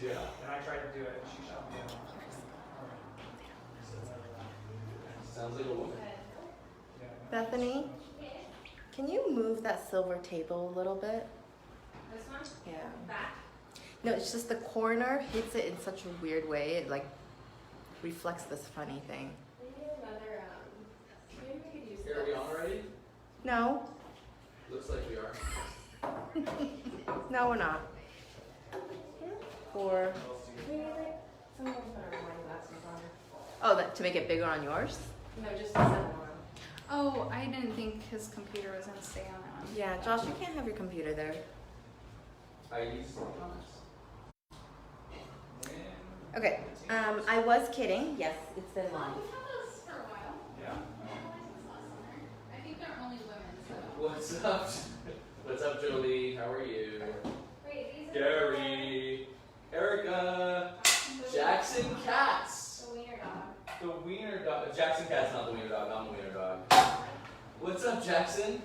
Yeah. And I tried to do it, and she shot me down. Sounds like a woman. Yeah, no, Bethany, can you move that silver table a little bit? This one? Yeah. Back? No, it's just the corner hits it in such a weird way. It like reflects this funny thing. We need another, maybe we could use this. Here, are we on already? No, Looks like we are. no, we're not. Or Someone put our wine glasses on. oh, that to make it bigger on yours? No, just to set them on. Oh, I didn't think his computer was gonna stay on that one. Yeah, Josh, you can't have your computer there. I use some comments. Okay. I was kidding. Yes, it's been long. We've had those for a while. Yeah. I think they're only women, so. What's up? What's up, Jolie? How are you? Wait, these are Gary, Erica, Jackson Katz. the wiener dog. The wiener dog. Jackson Katz, not the wiener dog. I'm the wiener dog. What's up, Jackson?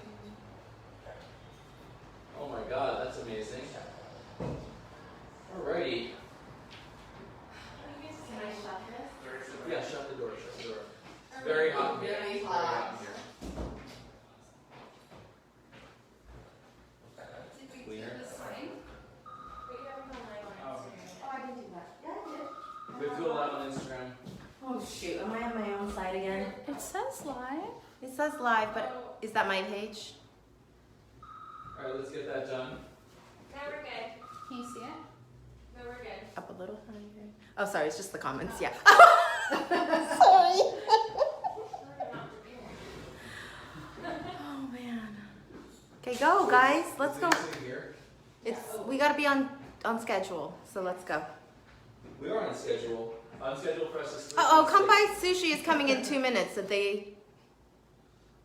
Oh my God, that's amazing. Alrighty. Can I shut this? Yeah, shut the door. Shut the door. It's very hot in here. Very Very hot. hot in here. Did we do Wiener. the sign? Wait, you have me on my Oh. Instagram. Oh, I didn't do that. Yeah, I did. We have to do a lot on Instagram. Oh shoot, am I on my own side again? It says live. It says live, but is that my page? Alright, let's get that done. Now we're good. Can you see it? No, we're good. Up a little higher. Oh, sorry, it's just the comments. Yeah. Sorry. Oh man. Okay, go guys. Let's go. Sitting here. It's we gotta be on schedule, so let's go. We are on schedule. On schedule for us to. Oh, come by. Sushi is coming in 2 minutes. If they,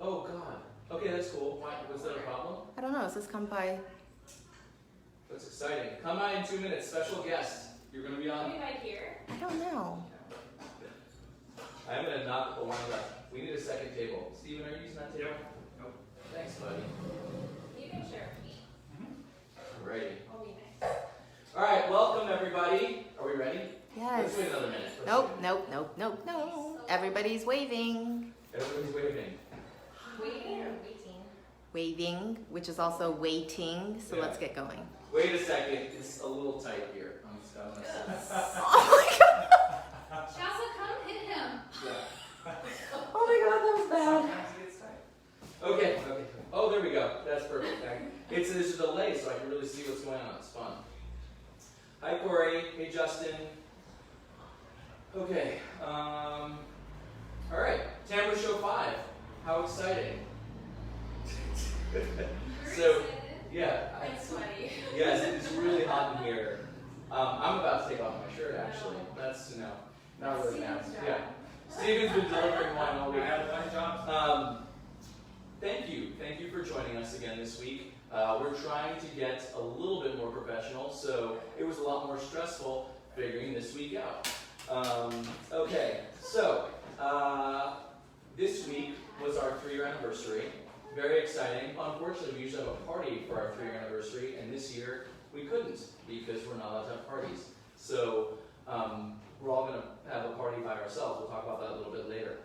Oh God. Okay, that's cool. Why? Was that a problem? I don't know. It says come by. That's exciting. Come by in 2 minutes. Special guest. You're gonna be on. Maybe right here. I don't know. I'm gonna knock the one left. We need a second table. Steven, are you using that table? Yep. Nope. Thanks, buddy. You can share with me. Alrighty. I'll be nice. All right. Welcome everybody. Are we ready? Yes. Let's wait another minute. Let's Nope. Nope. Nope. Nope. No. Everybody's waving. Everybody's waving. Waiting or waiting? Waving, which is also waiting. So Yeah. let's get going. Wait a second. It's a little tight here. I'm gonna say. Oh my god. Shasta, come hit him. Oh my god, that was bad. Sometimes it gets tight. Okay. Okay. Oh, there we go. That's perfect. There's a delay, so I can really see what's going on. It's fun. Hi, Corey. Hey, Justin. Okay. All right. Timbre Show 5. How exciting! So, yeah. I'm sweaty. Yes, it's really hot in here. I'm about to take off my shirt. Actually, that's not really now. Yeah. Steven's been delivering wine all We week. had one job. Thank you for joining us again this week. We're trying to get a little bit more professional, so it was a lot more stressful figuring this week out. Okay, so this week was our 3-year anniversary. Very exciting. Unfortunately, we usually have a party for our 3-year anniversary, and this year we couldn't because we're not allowed to have parties. So we're all going to have a party by ourselves. We'll talk about that a little bit later.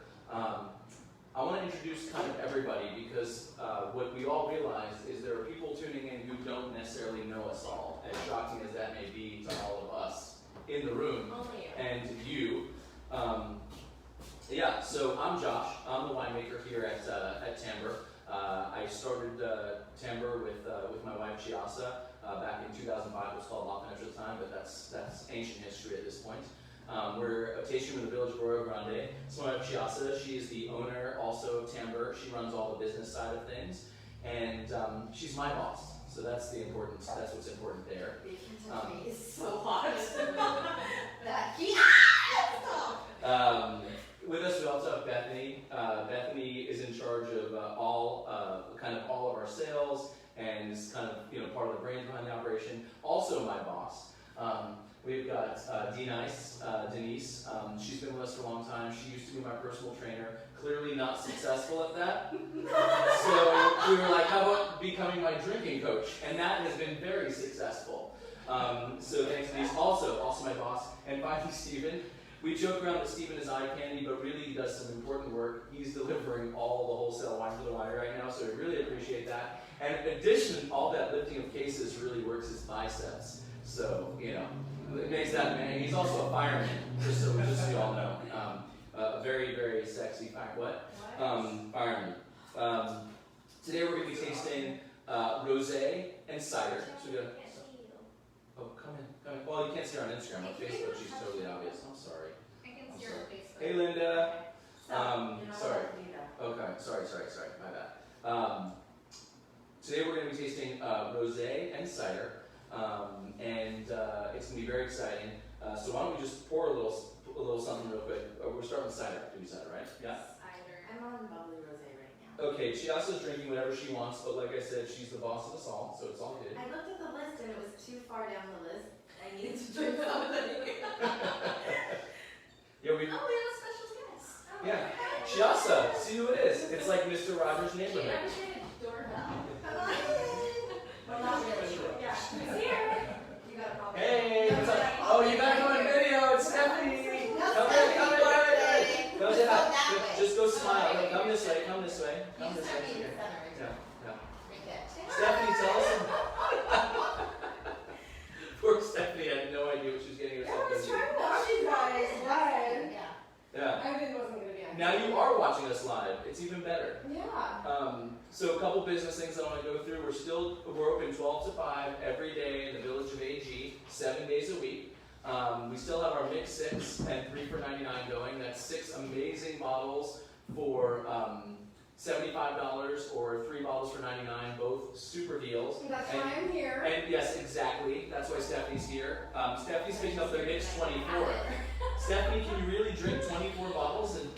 I want to introduce kind of everybody because what we all realized is there are people tuning in who don't necessarily know us all, as shocking as that may be to all of us in the room Only you. and you. Yeah, so I'm Josh. I'm the winemaker here at Timbre. I started Timbre with my wife Chiasa back in 2005. It was called La Fenêtre at the time, but that's ancient history at this point. We're a tasting room in the village of Rio Grande. So my wife Chiasa, she is the owner also of Timbre. She runs all the business side of things, and she's my boss. So that's what's important there. It's so hot. That heat. With us, we also have Bethany. Bethany is in charge of all of our sales and is kind of part of the brain behind the operation. Also, my boss. We've got Denise. She's been with us for a long time. She used to be my personal trainer. Clearly not successful at that. So we were like, how about becoming my drinking coach? And that has been very successful. So thanks to these. Also my boss, and finally Steven. We joke around that Steven is eye candy, but really he does some important work. He's delivering all the wholesale wine for the winery right now, so we really appreciate that. And in addition, all that lifting of cases really works his biceps. So, you know, it makes that man. He's also a fireman, just so you all know. A very, very sexy fireman. Fireman. Today we're going to be tasting rosé and cider. So we got. Oh, come in. Well, you can't see her on Instagram. On Facebook, she's totally obvious. I'm sorry. I can see your face. Hey, Linda. Sorry. Okay, sorry. My bad. Today we're going to be tasting rosé and cider, and it's going to be very exciting. So why don't we just pour a little something real quick? We're starting with cider. Do cider, right? Yeah. I'm on bubbly rosé right now. Okay, Chiasa's drinking whatever she wants, but like I said, she's the boss of us all, so it's all good. I looked at the list and it was too far down the list. I needed to drink something. Yeah, we. Oh, we have a special guest. Oh, Yeah. okay. Chiasa, see who it is. It's like Mr. Rogers' She neighborhood. understood doorbell. Come on. Well, not really. Yeah, she's here. You got a problem. Hey, what's up? Oh, you back on video. It's Stephanie. Come here. Go say hi. Just go smile. No, come this way. Come this way. Come this way. Yeah. Stephanie, tell us. Poor Stephanie had no idea what she was getting herself into. Yeah. Now you are watching us live. It's even better. So a couple business things that I want to go through. We're open 12 to 5 every day in the village of AG, 7 days a week. We still have our mix 6 and 3 for $99 going. That's 6 amazing bottles for $75 or 3 bottles for $99. Both super deals. That's why I'm here. And yes, exactly. That's why Stephanie's here. Stephanie's picking up their mix 24. Stephanie, can you really drink 24 bottles? And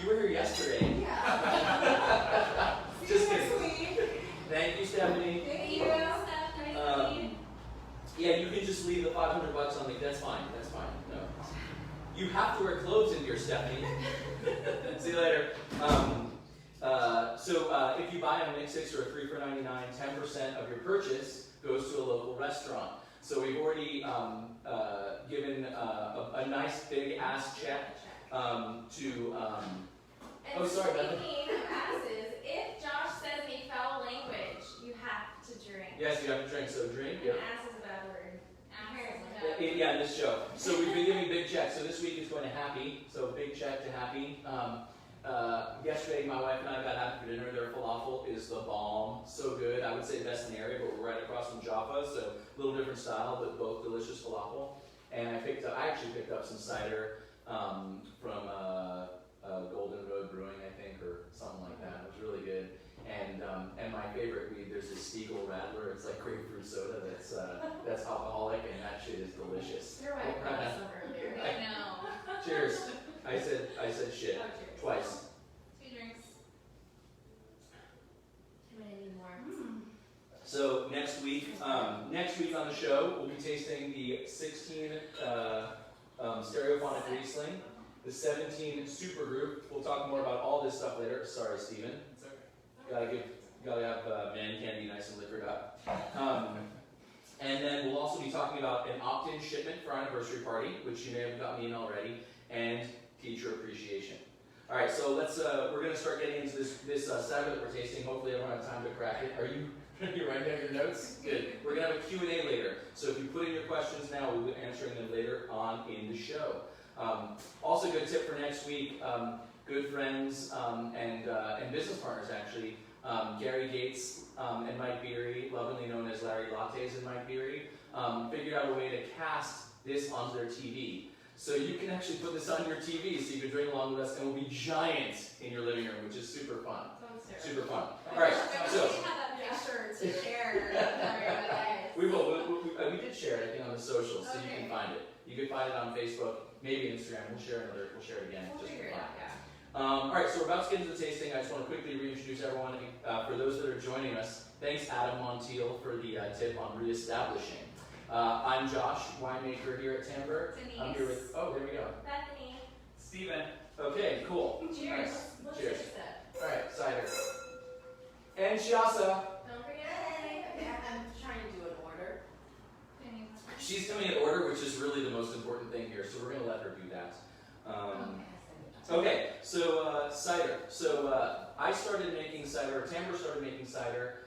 you were here yesterday. Yeah. Just kidding. Thank you, Stephanie. Thank you. Yeah, you can just leave the $500 on me. That's fine. No, you have to wear clothes in here, Stephanie. See you later. So if you buy a mix 6 or a 3 for $99, 10% of your purchase goes to a local restaurant. So we've already given a nice big ass check to. And Oh, sorry, Beth. speaking of asses, if Josh says any foul language, you have to drink. Yes, you have to drink. So drink. And ass is a bad word. Apparently. Yeah, in this show. So we've been giving big checks. So this week is going to Hapy. So big check to Hapy. Yesterday, my wife and I got Hapy for dinner. Their falafel is the bomb. So good. I would say the best in the area, but we're right across from Jaffa, so a little different style, but both delicious falafel. And I actually picked up some cider from Golden Road Brewing, I think, or something like that. It was really good. And my favorite weed, there's this Stiegel Radler. It's like grapefruit soda that's alcoholic, and that shit is delicious. Your wife brought us some earlier. I know. Cheers. I said shit Oh, cheers. twice. 2 drinks. I'm gonna need more. So next week on the show, we'll be tasting the 16 Stereophonic Riesling, the 17 Supergroup. We'll talk more about all this stuff later. Sorry, Steven. Gotta have man candy nice and liquored up. And then we'll also be talking about an opt-in shipment for our anniversary party, which you may have gotten in already, and teacher appreciation. All right, so we're gonna start getting into this cider that we're tasting. Hopefully everyone has time to crack it. Are you writing down your notes? Good. We're gonna have a Q&A later. So if you put in your questions now, we'll be answering them later on in the show. Also, good tip for next week. Good friends and business partners actually. Gary Gates and Mike Beery, lovingly known as Larry Lattes and Mike Beery, figured out a way to cast this onto their TV. So you can actually put this on your TV so you can drink along with us, and we'll be giant in your living room, which is super fun. Super fun. All right, so We have that picture to share with everybody. we will. We did share it, I think, on the socials, so you can find it. You can find it on Facebook, maybe Instagram. We'll share it again. We'll just figure for it fun. out, yeah. All right, so we're about to get into the tasting. I just want to quickly reintroduce everyone. For those that are joining us, thanks Adam Montiel for the tip on reestablishing. I'm Josh, winemaker here at Timbre. Denise. I'm here with, there we go. Bethany. Steven. Okay, cool. Cheers. Nice. Let's Cheers. taste it. All right, cider. And Chiasa. Don't forget. I'm trying to do an order. She's coming in order, which is really the most important thing here, so we're going to let her do that. Okay, so cider. So I started making cider, or Timbre started making cider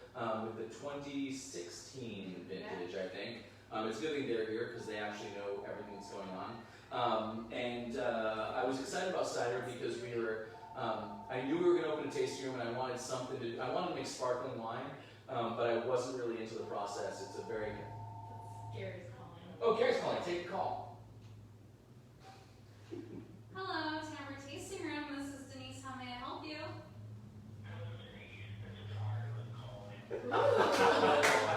with the 2016 vintage, I think. It's a good thing they're here because they actually know everything that's going on. I was excited about cider because I knew we were going to open a tasting room and I wanted something to do. I wanted to make sparkling wine, but I wasn't really into the process. It's a very... Gary's calling. Oh, Gary's calling. Take a call. Hello, Timbre Tasting Room. This is Denise. How may I help you?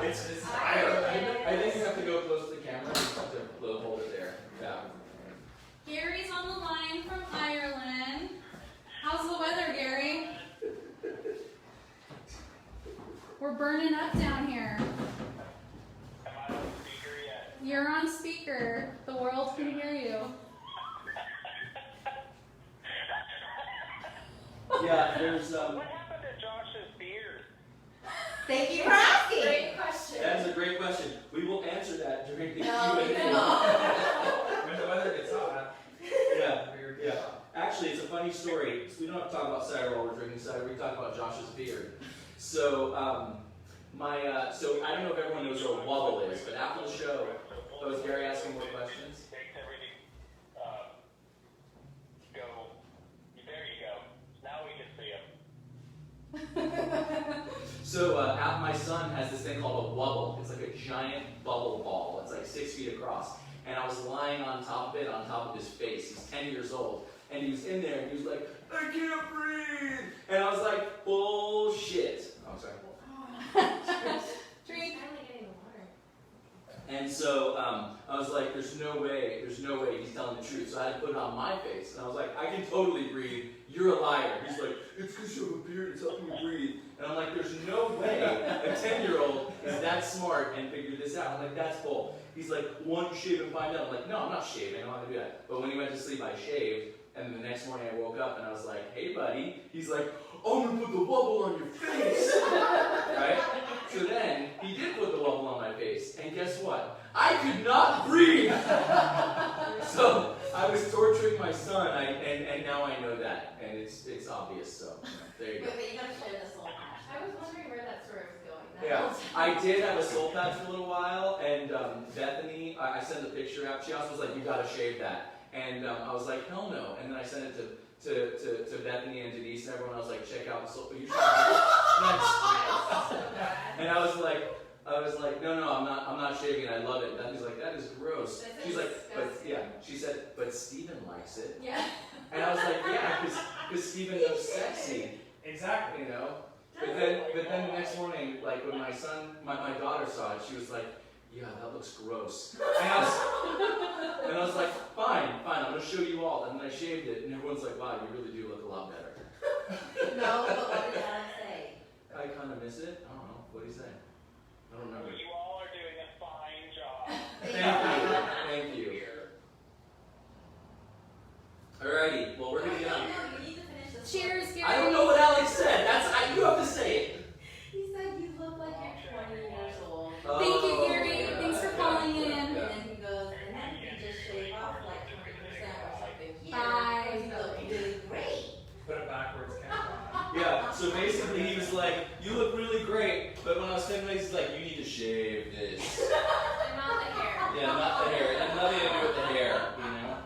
It's Ireland. I think you have to go close to the camera. You just have to hold it there. Yeah. Gary's on the line from Ireland. How's the weather, Gary? We're burning up down here. Am I on speaker yet? You're on speaker. The world can hear you. Yeah, there's What happened to Josh's beard? Thank you for asking. Great question. That is a great question. We will answer that during the No, Q&A. When the weather gets hot, Yeah, beard yeah. gets hot. Actually, it's a funny story. We don't have to talk about cider while we're drinking cider. We can talk about Josh's beard. So, so I don't know if everyone knows what a wobble is, but after the show, is Gary asking more questions? Makes everything go. There you go. Now we can see him. So my son has this thing called a wobble. It's like a giant bubble ball. It's like 6 feet across. And I was lying on top of it, on top of his face. He's 10 years old. And he was in there, and he was like, I can't breathe. And I was like, bullshit. Oh, I'm sorry. Drink. Finally getting the water. And so I was like, there's no way he's telling the truth. So I had to put it on my face. And I was like, I can totally breathe. You're a liar. He's like, it's because you have a beard. It's helping you breathe. And I'm like, there's no way a 10-year-old is that smart and figured this out. I'm like, that's bull. He's like, why don't you shave and find out? I'm like, no, I'm not shaving. I'm not going to do that. But when he went to sleep, I shaved. And the next morning I woke up and I was like, hey, buddy. He's like, I'm going to put the wobble on your face. Right? So then he did put the wobble on my face. And guess what? I could not breathe. So I was torturing my son, and now I know that. And it's obvious. So there you go. But you gotta share the soul patch. I was wondering where that story was going. That Yeah, was- I did have a soul patch for a little while, and Bethany, I sent the picture out. She also was like, "You gotta shave that," and I was like, "Hell no!" And then I sent it to Bethany and Denise and everyone. I was like, "Check out the soul." You should and I was like, "No, I'm not shaving. I love it." Bethany's like, "That is gross." That's She's like, "But disgusting. yeah," she said, "But Steven likes it," Yeah. and I was like, "Yeah, because Steven loves sexy." Exactly. You know? But then the next morning, like when my son, my daughter saw it, she was like, yeah, that looks gross. And I was like, fine, I'm gonna show you all. And then I shaved it, and everyone's like, wow, you really do look a lot better. No, but what did Alex say? I kind of miss it. I don't know. What do you say? I don't remember. You all are doing a fine job. Thank you. Alrighty, well we're gonna get on. You need to finish this. Cheers, Gary. I don't know what Alex said. You have to say it. He said you look like you're 20 years old. Thank you, Oh, Gary. yeah, Thanks for yeah, calling yeah, in. yeah. And then he goes, and then you just shave off like 20% or something here. Bye. You look really great. Put it backwards, camera. Yeah, so basically he was like, you look really great, but when I was 10 minutes, he's like, you need to shave this. And not the hair. Yeah, not the hair. It had nothing to do with the hair, you know?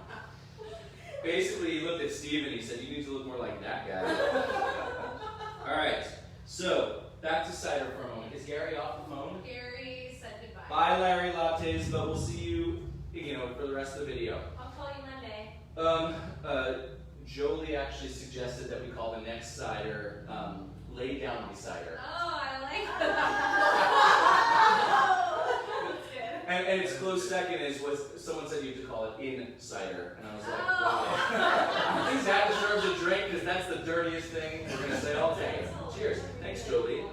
Basically, he looked at Steve and he said, you need to look more like that guy. Alright, so back to cider for a moment. Is Gary off the phone? Gary said goodbye. Bye, Larry Lattes, but we'll see you, for the rest of the video. I'll call you Monday. Jolie actually suggested that we call the next cider, Lay Down Me Cider. Oh, I like that. That's good. And its close second is what someone said you have to call it in cider. And I was like, Oh. wow. Is that deserves a drink? Because that's the dirtiest thing we're going to say all day. Cheers. Thanks, Jolie.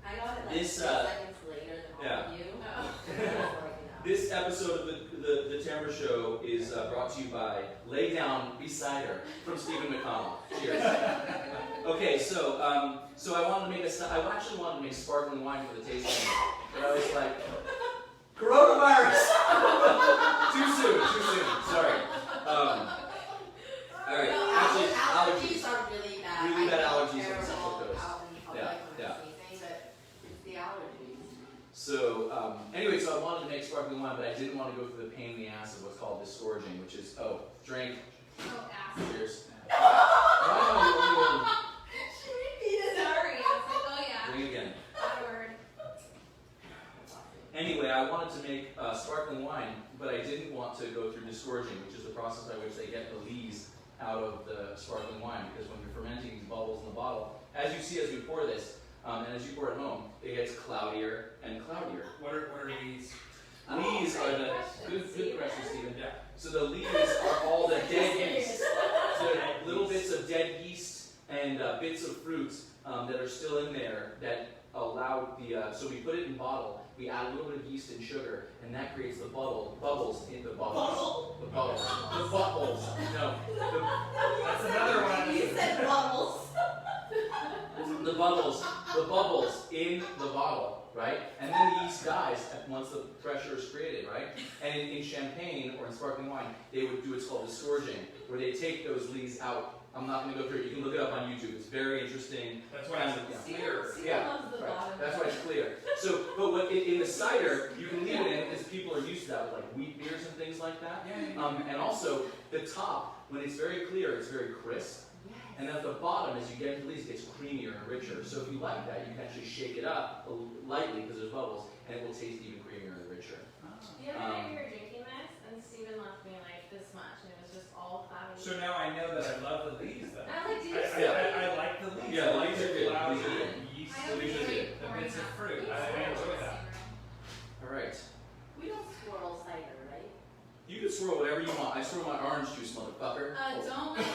I got it like This, 6 seconds later than all yeah. of you. Oh. This episode of the Timbre Show is brought to you by Lay Down Be Cider from Stephen McConnell. Cheers. Okay, so I wanted to make I actually wanted to make sparkling wine for the tasting, but I was like, Coronavirus! Too soon. Sorry. Alright, actually, allergies. are really bad. Really bad I feel allergies and terrible stuff like those. out in public Yeah, when yeah. I'm sneezing, but it's the allergies. So, anyway, so I wanted to make sparkling wine, but I didn't want to go through the pain in the ass of what's called disgorging, which is, drink, Oh, ass. cheers. Why am I the only one? She repeated it. Sorry. I was like, oh yeah. Drink again. That word. Anyway, I wanted to make sparkling wine, but I didn't want to go through disgorging, which is the process by which they get the lees out of the sparkling wine, because when you're fermenting these bubbles in the bottle, as you see as we pour this, and as you pour it home, it gets cloudier and cloudier. What are these? Lees are the Great good question, Steven. Yeah. So the lees are all the dead yeast. So little bits of dead yeast and bits of fruits that are still in there that allow the. So we put it in bottle. We add a little bit of yeast and sugar, and that creates the bubbles in the bubbles. The bubbles. The bubbles. No. That's another one. You said bubbles. The bubbles in the bottle, right? And then the yeast dies once the pressure is created, right? And in champagne or in sparkling wine, they would do what's called disgorging, where they take those lees out. I'm not going to go through it. You can look it up on YouTube. It's very interesting. That's why it's clear. Yeah, loves the right. bottom. That's why it's clear. So, but what in the cider, you can leave it in because people are used to that with like wheat beers and things like that. And also the top, when it's very clear, it's very crisp. And then at the bottom, as you get into these, it gets creamier and richer. So if you like that, you can actually shake it up lightly because there's bubbles, and it will taste even creamier and richer. The other night we were drinking this, and Steven left me like this much, and it was just all cloudy. So now I know that I love the leaves then. I was like, do you I like the leaves. Yeah, the leaves are good. Cloudy Leaves are good. yeast. I Leaves are good. The bits of fruit. I enjoy that. All right. We don't swirl cider, right? You can swirl whatever you want. I swirl my orange juice, motherfucker. Don't let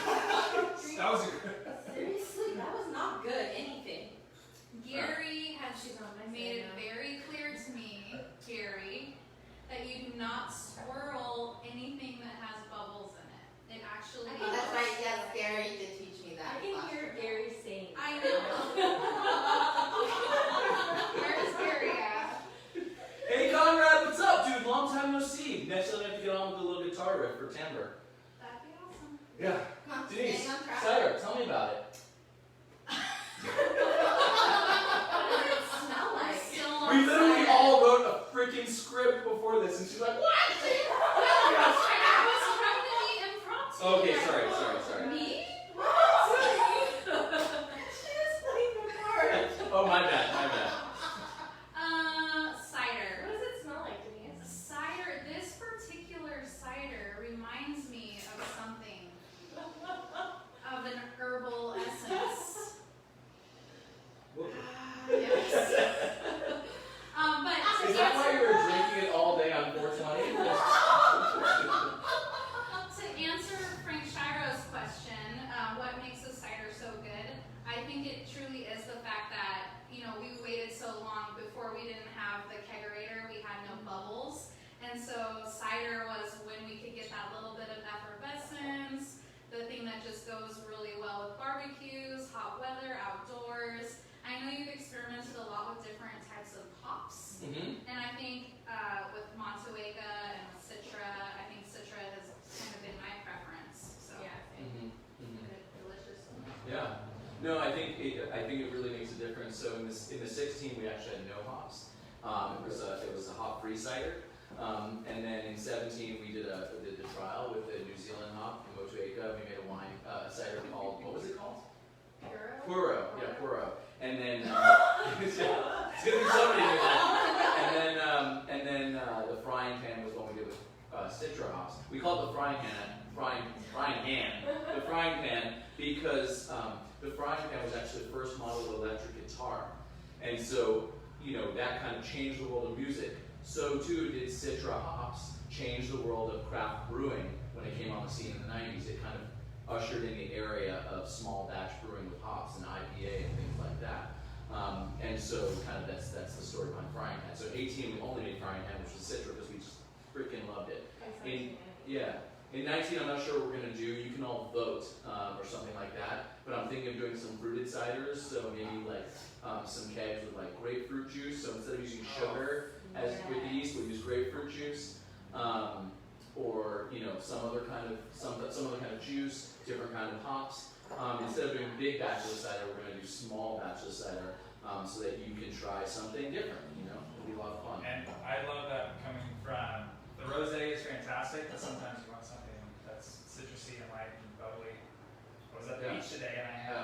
drink. That was a good. Seriously, that was not good. Anything. Gary has She's on my made it side now. very clear to me, Gary, that you do not swirl anything that has bubbles in it. It actually. Oh, that's right. Yes, Gary did teach me that. I can last hear year. Gary saying. I know. Where's Gary at? Hey Conrad, what's up, dude? Long time no see. Next time I have to get on with the little guitar riff for timbre. That'd be awesome. Yeah. Come on, Denise, staying on track. cider, tell me about it. What does it smell I'm like? still on We literally cider. all wrote a freaking script before this, and she's like, what? I was trying to be impromptu. Okay, there. sorry. Me? She was playing the part. Oh, my bad. Cider. What does it smell like, Denise? Cider, this particular cider reminds me of something, of an herbal essence. Yes. But to Is that why you answer, were drinking it all day on 420? to answer Frank Shiro's question, what makes a cider so good? I think it truly is the fact that, we waited so long before we didn't have the kegerator, we had no bubbles. And so cider was when we could get that little bit of effervescence, the thing that just goes really well with barbecues, hot weather, outdoors. I know you've experimented a lot with different types of hops. Mm-hmm. And I think with Montueca and with Citra, I think Citra has kind of been my preference. So Yeah, same. delicious. Yeah. No, I think it really makes a difference. So in the 16 we actually had no hops. It was a hop-free cider. And then in 17 we did the trial with the New Zealand hop from Motueka. We made a wine cider called, what was it called? Puro. Yeah, Puro. And then it's gonna be somebody doing that. And then the frying pan was what we did with Citra hops. We call it the frying pan. The frying pan because the frying pan was actually the first model of electric guitar, and so that kind of changed the world of music. So too did Citra hops change the world of craft brewing when it came on the scene in the 90s. It kind of ushered in the area of small batch brewing with hops and IPA and things like that. And so kind of that's the story behind frying pan. So 18 we only made frying pan, which was Citra, because we just freaking loved it. In 19 I'm not sure what we're gonna do. You can all vote or something like that. But I'm thinking of doing some fruited ciders. So maybe like some kegs with like grapefruit juice. So instead of using sugar, As with the yeast, we'll use grapefruit juice, or some other kind of juice, different kind of hops. Instead of doing big batches of cider, we're going to do small batches of cider, so that you can try something different. It'll be a lot of fun. And I love that coming from the rosé is fantastic, but sometimes you want something that's citrusy and light and bubbly. I was at the beach today and I had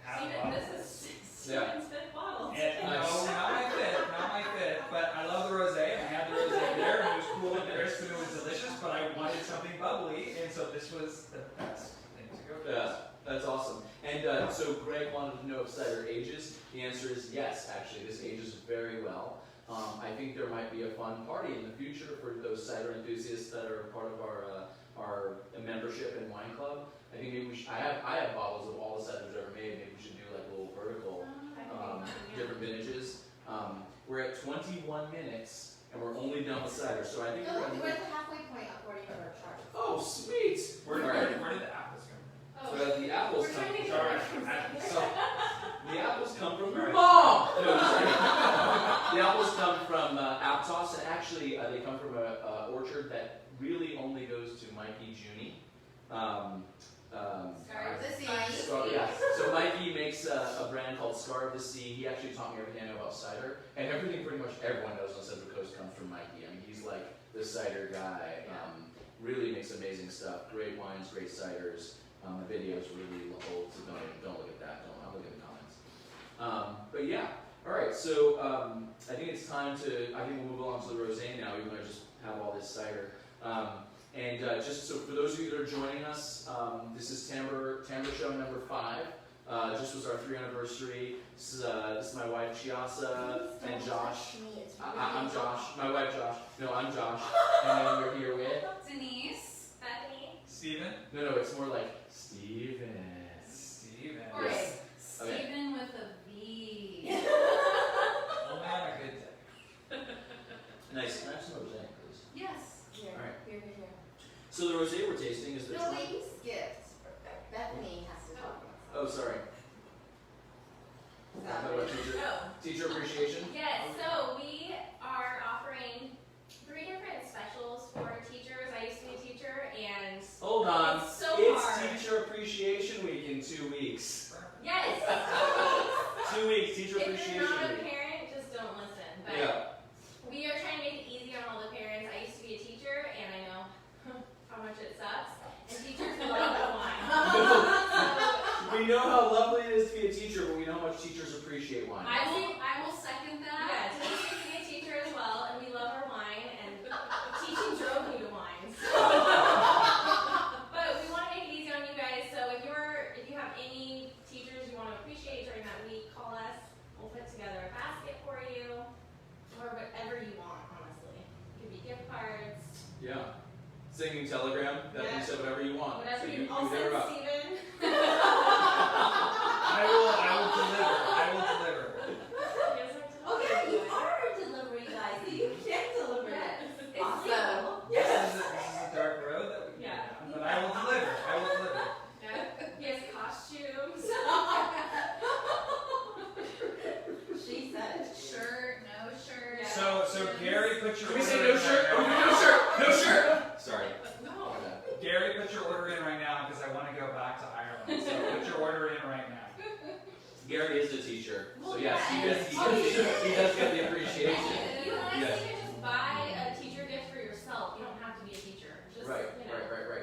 half a Steven, bottle. this is Steven's fifth bottle. And Nice. no, not my fit, but I love the rosé. I had the rosé there, and it was cool and crisp, and it was delicious. But I wanted something bubbly, and so this was the best thing to go with. Yeah, that's awesome. And so Greg wanted to know if cider ages. The answer is yes, actually. This ages very well. I think there might be a fun party in the future for those cider enthusiasts that are part of our membership and wine club. I think maybe I have bottles of all the ciders ever made. Maybe we should do like a little vertical, different vintages. We're at 21 minutes and we're only done with cider, so I think No, we're we're at the halfway point according to our chart. Oh, sweet! Where All right. did the apples come Oh, So the apples we're come. trying to Sorry. get So, the apples come from Right. Mom! No, sorry. The apples come from Aptos, and actually they come from an orchard that really only goes to Mikey Junie. Scar of the sea. Yeah. So Mikey makes a brand called Scar of the Sea. He actually taught me everything I know about cider, and everything pretty much everyone knows on Central Coast comes from Mikey. I mean, he's like the cider guy. Really makes amazing stuff. Great wines, great ciders. The video's really old, so don't look at that. I'll look at the comments. But yeah, all right. So I think it's time to. I think we'll move on to the rosé now, even though I just have all this cider. And just so for those of you that are joining us, this is Timbre Show number 5. Just was our 3rd anniversary. This is my wife Chiasa and Josh. I'm Josh. My wife Josh. No, I'm Josh. And then we're here with Denise, Bethany, Steven? No, it's more like Steven. Steven. or Yes. Steven with a V. Only on a good day. Nice. Can I have some rosé, please? Yes. Here, All right. here. So the rosé we're tasting is the. No, wait, you skipped. Bethany has to talk. Oh, sorry. Teacher appreciation. Yes, so we are offering 3 different specials for teachers. I used to be a teacher, and Hold on. it's so It's hard. Teacher Appreciation Week in 2 weeks. Yes. 2 weeks, Teacher If Appreciation you're not a Week. parent, just don't listen. But Yeah. we are trying to make it easy on all the parents. I used to be a teacher, and I know how much it sucks. And teachers love wine. We know how lovely it is to be a teacher, but we know how much teachers appreciate wine. I will second Yeah, that. Denise used to be a teacher as well, and we love our wine, and teaching drove me to wine. But we want to make it easy on you guys, so if you have any teachers you want to appreciate during that week, call us. We'll put together a basket for you, or whatever you want, honestly. It could be gift cards, Yeah. Singing telegram, that Yeah. you said whatever you want. whatever So you I'll there send about. Steven. I will deliver. Yes, Oh yeah, you are a delivery guy, so you can deliver Yes. it. It's Awesome. legal. This is a dark road that we Yeah. go down, but I will deliver. Yeah. He has costumes. She said it. Shirt, no shirt. Yeah. So Gary, put your Can we say order no in shirt? right Oh, now. no shirt! No shirt! Sorry. No. My bad. Gary, put your order in right now because I want to go back to Ireland. So put your order in right now. Gary is a teacher, so Well, yes, yeah, he does get the appreciation. You honestly Yes. can just buy a teacher gift for yourself. You don't have to be a teacher. Just, Right.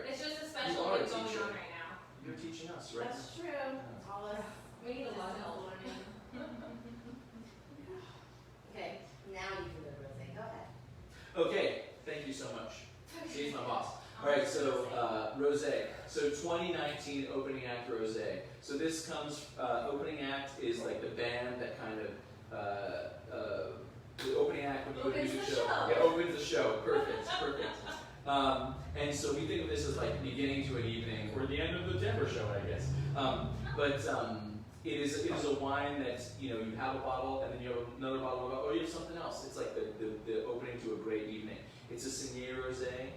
It's just a You special are a thing going teacher. on right now. You're teaching us, right? That's true. All us. We need a lot of help. Okay, now you can deliver it. Go ahead. Okay, thank you so much. See, he's my boss. All right, so rosé. So 2019 opening act rosé. So this comes. Opening act is like the band that kind of the opening act when you go to Opens music the show. show. Yeah, opens the show. Perfect, perfect. And so we think of this as like beginning to an evening or the end of the Timbre Show, I guess. It is a wine that you have a bottle and then you have another bottle or you have something else. It's like the opening to a great evening. It's a Cider rosé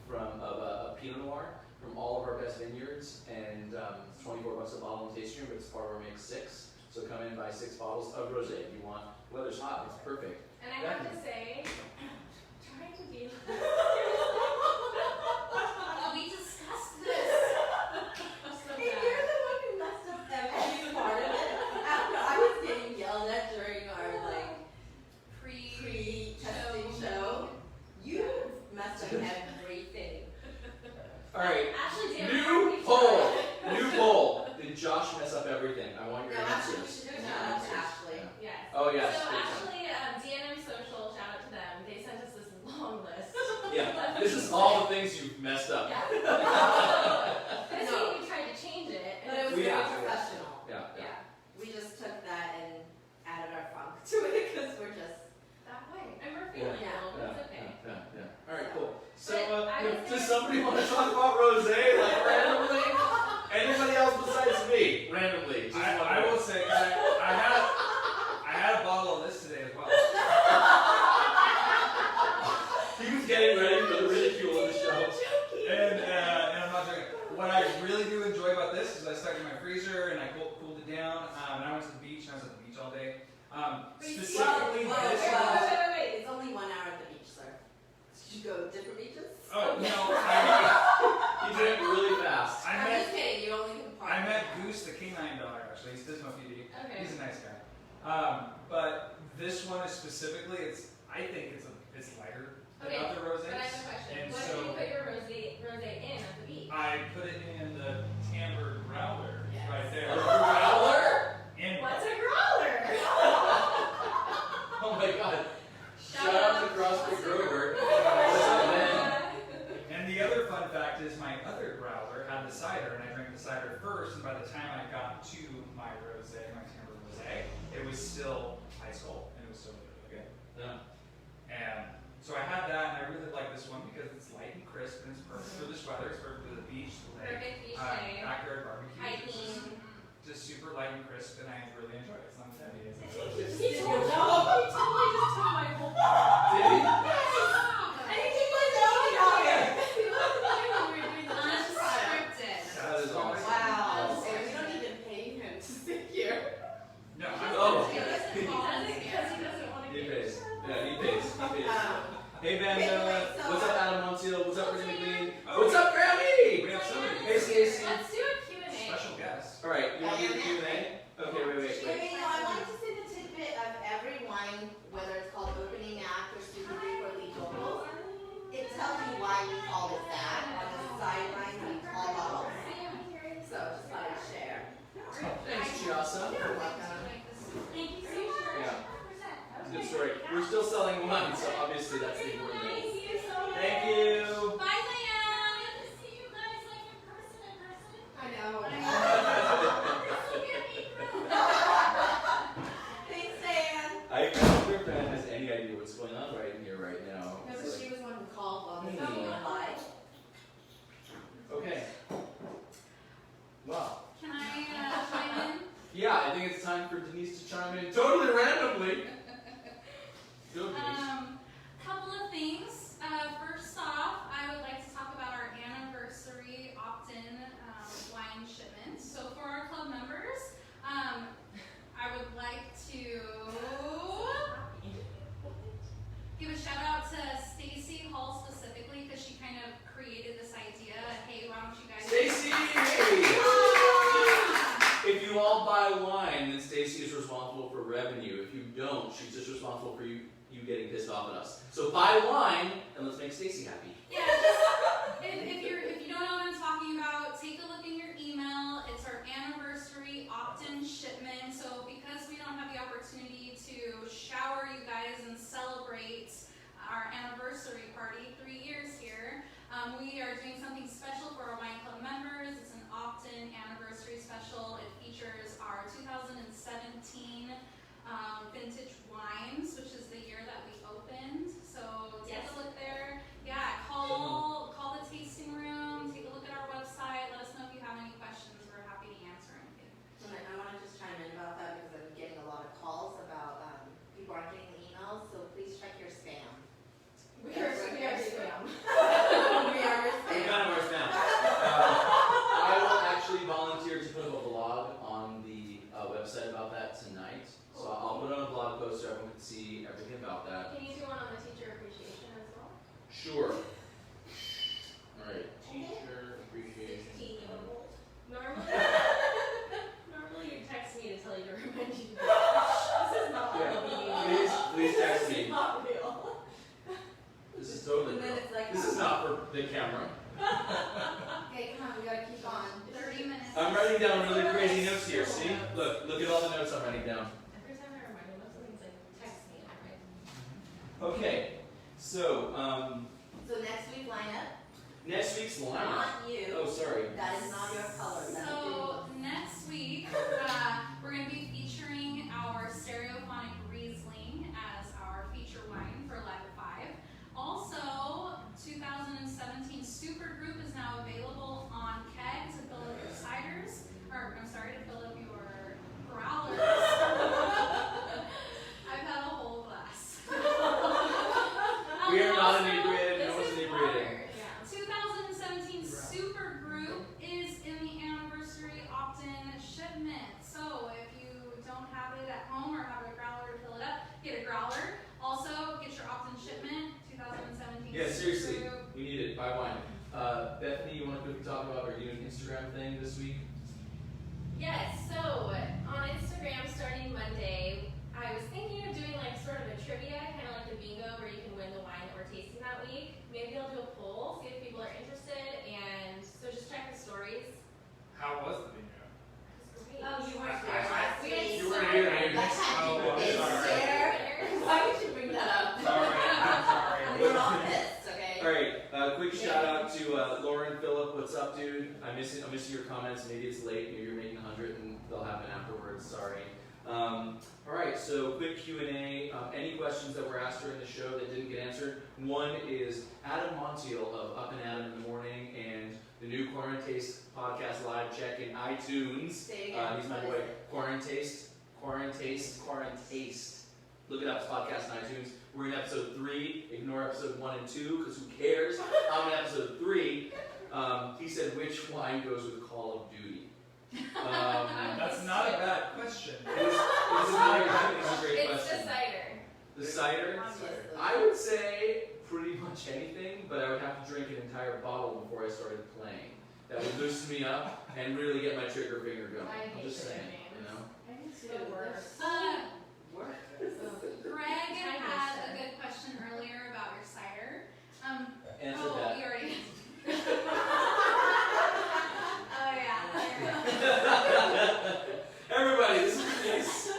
from a Pinot Noir from all of our best vineyards, and it's $24 a bottle in tasting room, but it's part of our Make 6. So come in, buy 6 bottles of rosé. If you want Weather's hot. It's perfect. And I have to say, trying to be. We discussed this. So Hey, bad. you're the one who messed up every part of it. After I was getting yelled at during our pre-testing show, you messed up everything. All right. Actually, Dan, New poll. New poll. Did Josh mess up everything? I want your No, actually, we answers. should do a shout out to Ashley. Yes. Oh yes. So please. actually, DNM Social, shout out to them. They sent us this long list. Yeah. This is all the things you've messed up. Yeah. This No. week we tried to change it. But it was We very have to. professional. Yeah. Yeah. We just took that and added our funk to it because we're just that way. And we're feeling Yeah. it a little, but it's okay. Yeah. All right. Cool. So, But I would does say- somebody want to talk about rosé like randomly? Anybody else besides me? Randomly. Just I will say, I had a bottle of this today as well. He was getting ready for the ridicule of the show. And I'm not joking. What I really do enjoy about this is I stuck it in my freezer and I cooled it down. And I went to the beach and I was at the beach all day. Specifically this one. Wait. It's only 1 hour at the beach, sir. Did you go to different beaches? Oh, no, He did it really fast. I I'm met just kidding. You only can park. I met Goose, the canine dog, actually. He's Pismo PD. Okay. He's a nice guy. But this one is specifically, I think it's lighter than Okay, other rosés. But I have a question. And What so did you put your rosé in at the beach? I put it in the Timbre growler Yes. right A there. growler? And What's a growler? Oh my god. Shout Shout out out to CrossFit to Grover. What's up, man? And the other fun fact is my other growler had the cider, and I drank the cider first, and by the time I got to my rosé, my Timbre rosé, it was still ice cold, and it was still really good. Yeah. And so I had that, and I really like this one because it's light and crisp, and it's perfect for this weather. It's perfect for the beach, the lake, Perfect beach day. backyard barbecue. It's Hiking. just super light and crisp, and I really enjoy it. It's not heavy. It's He totally just took my whole Did he? And he took my dog out here. He wasn't there when we were doing the lunch product. Unscripted. That is awesome. Wow. So we don't even pay him to sit here. No, Oh. He doesn't because he doesn't want to He get pays. Yeah, he pays. Hey, Wait, Vanda. so- What's up, Adam Montiel? What's up, Regina Green? Oh. What's up, Grammy? we have somebody. Hey, Stacey. Let's do a Q&A. Special guest. All right, you want to do the Q&A? Okay, wait. Jimmy, I wanted to say the tidbit of every wine, whether it's called opening act or Supergroup or legal, it tells you why we call it that. On the sideline, we call bottles. So just thought I'd share. Thanks, Chiasa. You're welcome. Thank you so much. Yeah. That was Good great. story. We're still selling wine, so obviously that's the important thing. Thank you so much. Thank you. Bye, Leanne. Good to see you guys like in person. I know. Thanks, Dan. I hope your fan has any idea what's going on right here, right now. No, but she was one who called while this Hmm. was going live. Okay. Wow. Can I chime in? Yeah, I think it's time for Denise to chime in totally randomly. Go, Denise. Couple of things. First off, I would like to talk about our anniversary opt-in wine shipment. So for our club members, I would like to give a shout out to Stacy Hall specifically because she kind of created this idea. Hey, why don't you guys? Stacy! If you all buy wine, then Stacy is responsible for revenue. If you don't, she's just responsible for you getting pissed off at us. So buy wine and let's make Stacy happy. Yeah, just, if you don't know what I'm talking about, take a look in your email. It's our anniversary opt-in shipment. So because we don't have the opportunity to shower you guys and celebrate our anniversary party, 3 years here, we are doing something special for our wine club members. It's an opt-in anniversary special. It features our 2017 vintage wines, which is the year that we opened. So take a look there. Yeah, call the tasting room, take a look at our website, let us know if you have any questions. We're happy to answer anything. And I want to just chime in about that because I'm getting a lot of calls about people aren't getting the emails, so please check your spam. We are spam. We are your We spam. kind of are spam. I will actually volunteer to put up a blog on the website about that tonight. So I'll put on a blog post so everyone This is not for the camera. Okay, come on, we gotta keep on. 30 minutes. I'm writing down really crazy notes here. See? Look at all the notes I'm writing down. Every time I remind him of something, he's like, text me, alright? Okay, so So next week lineup, next week's lineup. not you. Oh, sorry. That is not your color. That's So next week, we're going to be featuring our Stereophonic Riesling as our feature wine for Live at 5. Also, 2017 Supergroup is now available on keg to fill up your ciders, or I'm sorry, to fill up your growlers. I've had a whole glass. We are not Also, inebriated. No This one's is inebriated. water. Yeah. 2017 Supergroup is in the anniversary opt-in shipment. So if you don't have it at home or have a growler to fill it up, get a growler. Also, get your opt-in shipment. 2017 Yeah, seriously. Supergroup. We need it. Buy wine. Bethany, you want to quickly talk about our new Instagram thing this week? Yes, so on Instagram starting Monday, I was thinking of doing like sort of a trivia, kind of like the bingo where you can win the wine that we're tasting that week. Maybe I'll do a poll, see if people are interested, and so just check the stories. How was the bingo? It was great. Oh, you weren't I- there I- last We week. had You so weren't many here, winners. Like, had Oh, you I'm been sorry. there? Winners. Why would you bring that up? Sorry, I'm sorry. We're all pissed, okay? All right. Quick shout out to Lauren Phillip. What's up, dude? I'm missing your comments. Maybe it's late. Maybe you're making 100, and they'll happen afterwards. Sorry. All right. So quick Q&A. Any questions that were asked during the show that didn't get answered? One is Adam Montiel of Up and Adam in the Morning and the new Quarantaste podcast live check in iTunes. Say it again. He's my boy. Quarantaste. Look it up. It's podcast on iTunes. We're in episode 3. Ignore episode 1 and 2 because who cares? I'm in episode 3. He said, which wine goes with Call of Duty? That's not a bad question. It's a great It's question. the cider. The cider? Obviously. I would say pretty much anything, but I would have to drink an entire bottle before I started playing. That would loosen me up and really get my trigger finger going. I I'm hate just saying, trigger you know? I need The worst. Work. Greg had a good question earlier about your cider. Answer Oh, that. you already. Oh yeah. Everybody, this is the case.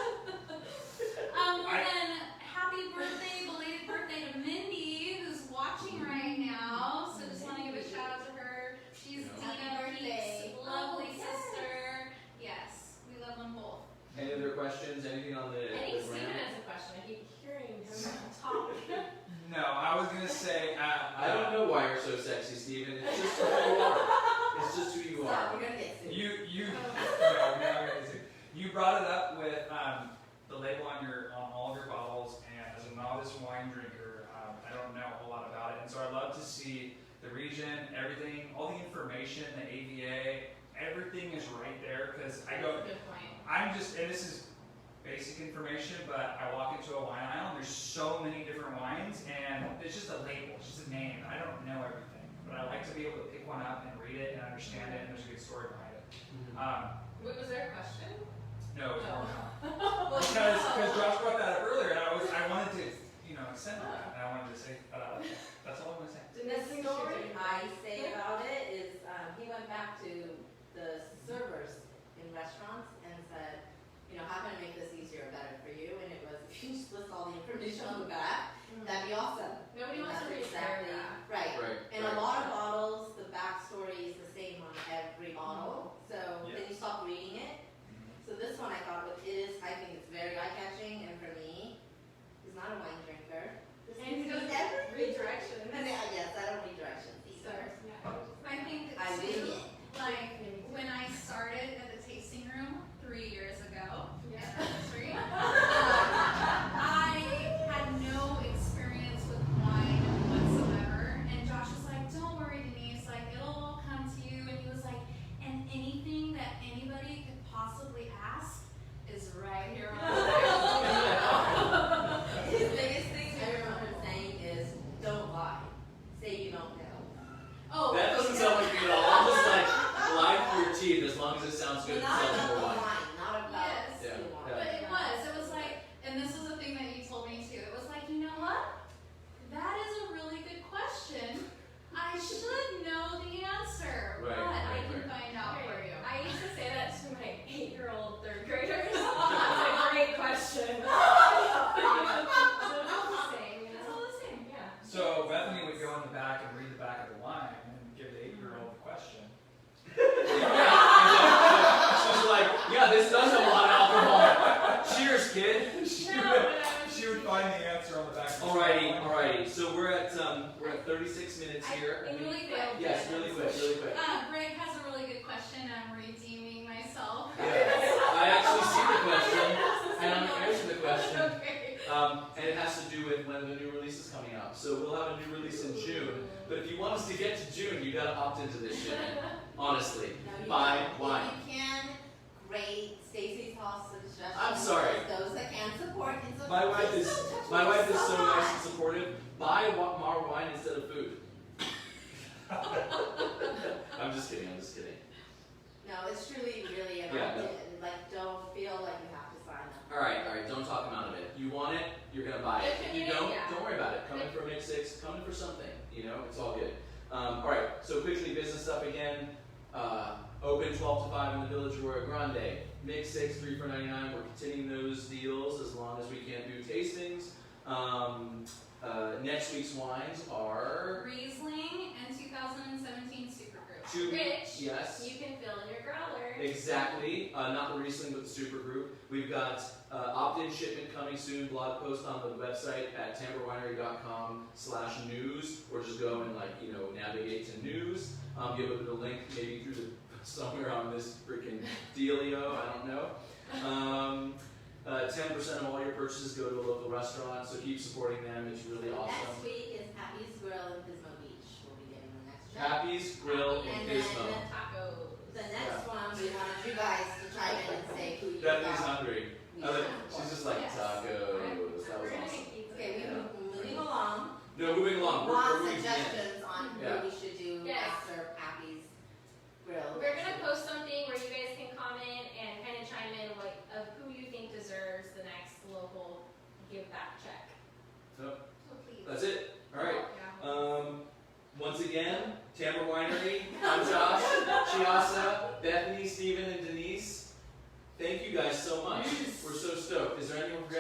Well then, happy birthday, belated birthday to Mindy, who's watching right now. So just want to give a shout out to her. She's Happy Dina birthday. Pete's lovely sister. Yes, we love them both. Any other questions? Anything on the I think Steven gram? has a question. I keep hearing him talk. No, I was gonna say. I don't know why you're so sexy, Steven. It's just who you are. It's just who you Stop, are. we're gonna get sued. You brought it up with the label on all of your bottles, and as a novice wine drinker, I don't know a whole lot about it, and so I'd love to see the region, everything, all the information, the AVA, everything is right there. Because I go, Good point. I'm just, and this is basic information, but I walk into a wine aisle and there's so many different wines, and it's just a label, it's just a name. I don't know everything, but I like to be able to pick one up and read it and understand it, and there's a good story behind it. Wait, was there a question? No, it's No. more now. Because Josh brought that up earlier, and I wanted to, extend on that, and I wanted to say, that's all I'm gonna say. The story I say about it is he went back to the servers in restaurants and said, how can I make this easier or better for you? And it was, if you just list all the information on the back, that'd be awesome. Nobody wants to That's read exactly that. right. Right. And a lot of bottles, the backstory is the same on every bottle. So Yeah. then you stop reading it. So this one I thought I think it's very eye-catching, and for me, he's not a wine drinker. This And he means doesn't everything. read directions. And yes, I don't read directions So, either. yeah. I think I wing too, it. like when I started at the tasting room 3 years ago, Yeah. anniversary, I had no experience with wine whatsoever. And Josh was like, "Don't worry, Denise. Like it'll all come to you." And he was like, "And anything that anybody could possibly ask is right here on the table." His biggest thing I remember him saying is, don't lie. Say you don't know. Oh, That doesn't sound like me at all. I'm just like, lie through your teeth as long as it sounds good. But It not sounds about more the wine. wine, not about Yes. the Yeah, wine. yeah. But it was like, and this is the thing that you told me too. It was like, you know what? That is a really good question. 36 minutes here. And really quick. Yes, really quick, really quick. Greg has a really good question. I'm redeeming myself. Yes. I actually see the question, and I'm going to answer the question. Okay. And it has to do with when the new release is coming out. So we'll have a new release in June. But if you want us to get to June, you got to opt into this shit. Honestly. No, you Buy can't. wine. You can rate Stacy's house suggestions. I'm sorry. Those that can support can support. My wife is Just don't touch my me wife is so much. nice and supportive. Buy more wine instead of food. I'm just kidding. No, it's truly really an Yeah, no. opt-in. Like, don't feel like you have to sign up. All right. Don't talk him out of it. You want it, you're gonna buy it. If you don't, don't worry about it. Come in for Mix 6. Come in for something. You know, it's all good. All right. So quickly, business stuff again. Open 12 to 5 in the Village Arroyo Grande. Mix 6, 3 for $99. We're continuing those deals as long as we can't do tastings. Next week's wines are Riesling and 2017 Supergroup. two. Rich, Yes. you can fill in your growler. Exactly. Not the Riesling, but the Supergroup. We've got opt-in shipment coming soon. Blog post on the website at tambrewinery.com/news, or just go and navigate to news. Give it a link maybe through somewhere on this freaking dealio. I don't know. 10% of all your purchases go to a local restaurant, so keep supporting them. It's really awesome. Next week is Happy's Grill in Pismo Beach. We'll be getting the next check. Happy's Grill in And then Pismo. Tacos. The next one, we wanted you guys to chime in and say who you Bethany's thought. hungry. we Oh, should she's just like Yes. tacos. That was We're gonna awesome. make pizza. Okay, we're moving along. No, moving along. We're Want moving to the end. suggestions on Yeah. what we should do Yes. after Happy's Grill. We're gonna post something where you guys can comment and kind of chime in of who you think deserves the next local give back check. So, So please. that's it. All right. Yeah. Once again, Timbre Winery. I'm Josh, Chiasa, Bethany, Steven, and Denise. Thank you guys so much. We're so stoked. Is there anyone forgot?